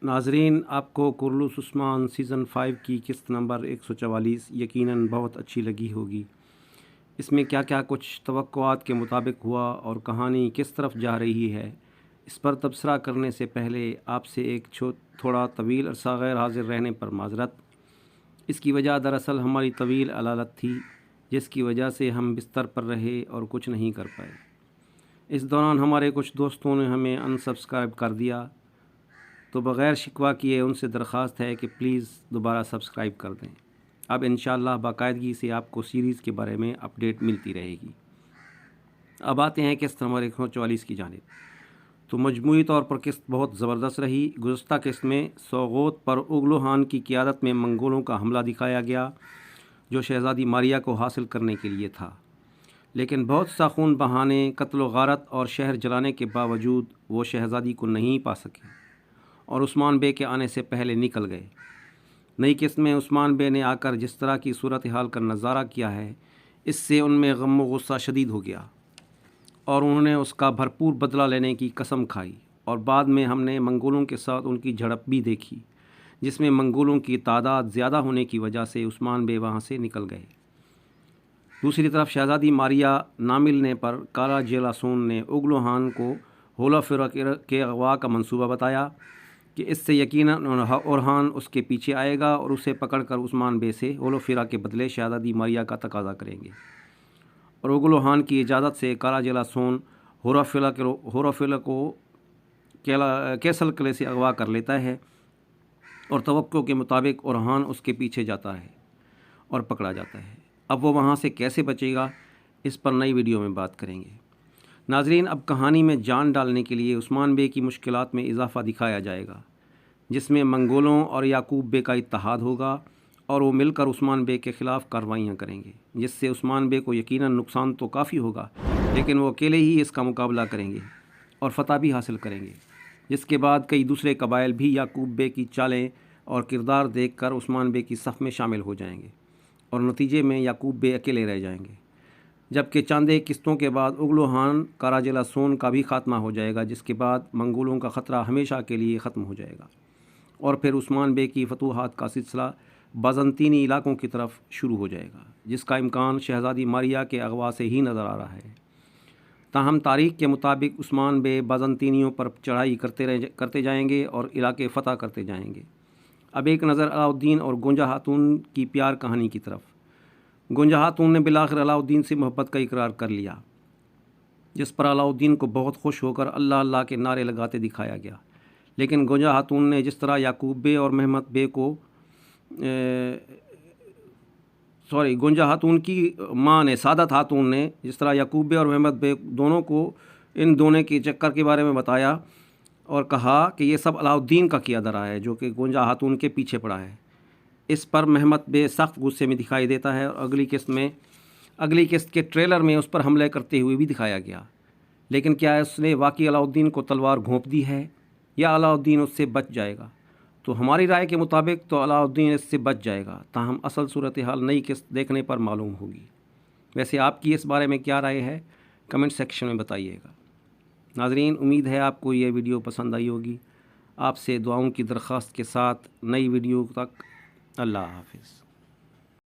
ناظرین، آپ کو کرلوس عثمان سیزن 5 کی قسط نمبر 144 یقیناً بہت اچھی لگی ہوگی۔ اس میں کیا کیا کچھ توقعات کے مطابق ہوا اور کہانی کس طرف جا رہی ہے، اس پر تبصرہ کرنے سے پہلے آپ سے ایک تھوڑا طویل عرصہ غیر حاضر رہنے پر معذرت۔ اس کی وجہ دراصل ہماری طویل علالت تھی، جس کی وجہ سے ہم بستر پر رہے اور کچھ نہیں کر پائے۔ اس دوران ہمارے کچھ دوستوں نے ہمیں سبسکرائب کر دیا، تو بغیر شکوہ کیے ان سے درخواست ہے کہ پلیز دوبارہ سبسکرائب کر دیں۔ اب انشاءاللہ باقاعدگی سے آپ کو سیریز کے بارے میں اپڈیٹ ملتی رہے گی۔ اب آتے ہیں قسط نمبر 144 کی جانب۔ تو مجموعی طور پر قسط بہت زبردست رہی۔ گزشتہ قسط میں سوغوت پر اوغلو خان کی قیادت میں منگولوں کا حملہ دکھایا گیا، جو شہزادی ماریا کو حاصل کرنے کے لیے تھا، لیکن بہت سا خون بہانے، قتل و غارت اور شہر جلانے کے باوجود وہ شہزادی کو نہیں پا سکے اور عثمان بے کے آنے سے پہلے نکل گئے۔ نئی قسط میں عثمان بے نے آ کر جس طرح کی صورتحال کا نظارہ کیا ہے، اس سے ان میں غم و غصہ شدید ہو گیا اور انہوں نے اس کا بھرپور بدلہ لینے کی قسم کھائی، اور بعد میں ہم نے منگولوں کے ساتھ ان کی جھڑپ بھی دیکھی، جس میں منگولوں کی تعداد زیادہ ہونے کی وجہ سے عثمان بے وہاں سے نکل گئے۔ دوسری طرف شہزادی ماریا نہ ملنے پر کالا جیلاسون نے اوغلو خان کو ہولافرا کے اغوا کا منصوبہ بتایا کہ اس سے یقیناً اورخان اس کے پیچھے آئے گا اور اسے پکڑ کر عثمان بے سے ہولافرا کے بدلے شہزادی ماریا کا تقاضا کریں گے، اور اوغلو خان کی اجازت سے کالا جیلاسون ہولافرا کو کیسل قلعے سے اغوا کر لیتا ہے، اور توقع کے مطابق اورخان اس کے پیچھے جاتا ہے اور پکڑا جاتا ہے۔ اب وہ وہاں سے کیسے بچے گا، اس پر نئی ویڈیو میں بات کریں گے۔ ناظرین، اب کہانی میں جان ڈالنے کے لیے عثمان بے کی مشکلات میں اضافہ دکھایا جائے گا، جس میں منگولوں اور یعقوب بے کا اتحاد ہوگا اور وہ مل کر عثمان بے کے خلاف کارروائیاں کریں گے، جس سے عثمان بے کو یقیناً نقصان تو کافی ہوگا، لیکن وہ اکیلے ہی اس کا مقابلہ کریں گے اور فتح بھی حاصل کریں گے، جس کے بعد کئی دوسرے قبائل بھی یعقوب بے کی چالیں اور کردار دیکھ کر عثمان بے کی صف میں شامل ہو جائیں گے، اور نتیجے میں یعقوب بے اکیلے رہ جائیں گے، جبکہ چند ایک قسطوں کے بعد اوغلو خان کالا جیلاسون کا بھی خاتمہ ہو جائے گا، جس کے بعد منگولوں کا خطرہ ہمیشہ کے لیے ختم ہو جائے گا، اور پھر عثمان بے کی فتوحات کا سلسلہ بازنطینی علاقوں کی طرف شروع ہو جائے گا، جس کا امکان شہزادی ماریا کے اغوا سے ہی نظر آ رہا ہے۔ تاہم تاریخ کے مطابق عثمان بے بازنطینیوں پر چڑھائی کرتے جائیں گے اور علاقے فتح کرتے جائیں گے۔ اب ایک نظر علاؤالدین اور گنجا خاتون کی پیار کہانی کی طرف۔ گنجا خاتون نے بالآخر علاؤالدین سے محبت کا اقرار کر لیا، جس پر علاؤالدین کو بہت خوش ہو کر اللہ اللہ کے نعرے لگاتے دکھایا گیا، لیکن گنجا خاتون نے جس طرح یعقوب بے اور محمد بے کو گنجا خاتون کی ماں نے، سعادت خاتون نے جس طرح یعقوب بے اور محمد بے دونوں کو ان دونوں کے چکر کے بارے میں بتایا اور کہا کہ یہ سب علاؤالدین کا کیا دھرا ہے، جو کہ گنجا خاتون کے پیچھے پڑا ہے۔ اس پر محمد بے سخت غصے میں دکھائی دیتا ہے، اور اگلی قسط کے ٹریلر میں اس پر حملے کرتے ہوئے بھی دکھایا گیا، لیکن کیا اس نے واقعی علاؤالدین کو تلوار گھونپ دی ہے یا علاؤالدین اس سے بچ جائے گا؟ تو ہماری رائے کے مطابق تو علاؤالدین اس سے بچ جائے گا، تاہم اصل صورتحال نئی قسط دیکھنے پر معلوم ہوگی۔ ویسے آپ کی اس بارے میں کیا رائے ہے، کمنٹ سیکشن میں بتائیے گا۔ ناظرین، امید ہے آپ کو یہ ویڈیو پسند آئی ہوگی۔ آپ سے دعاؤں کی درخواست کے ساتھ نئی ویڈیو تک اللہ حافظ۔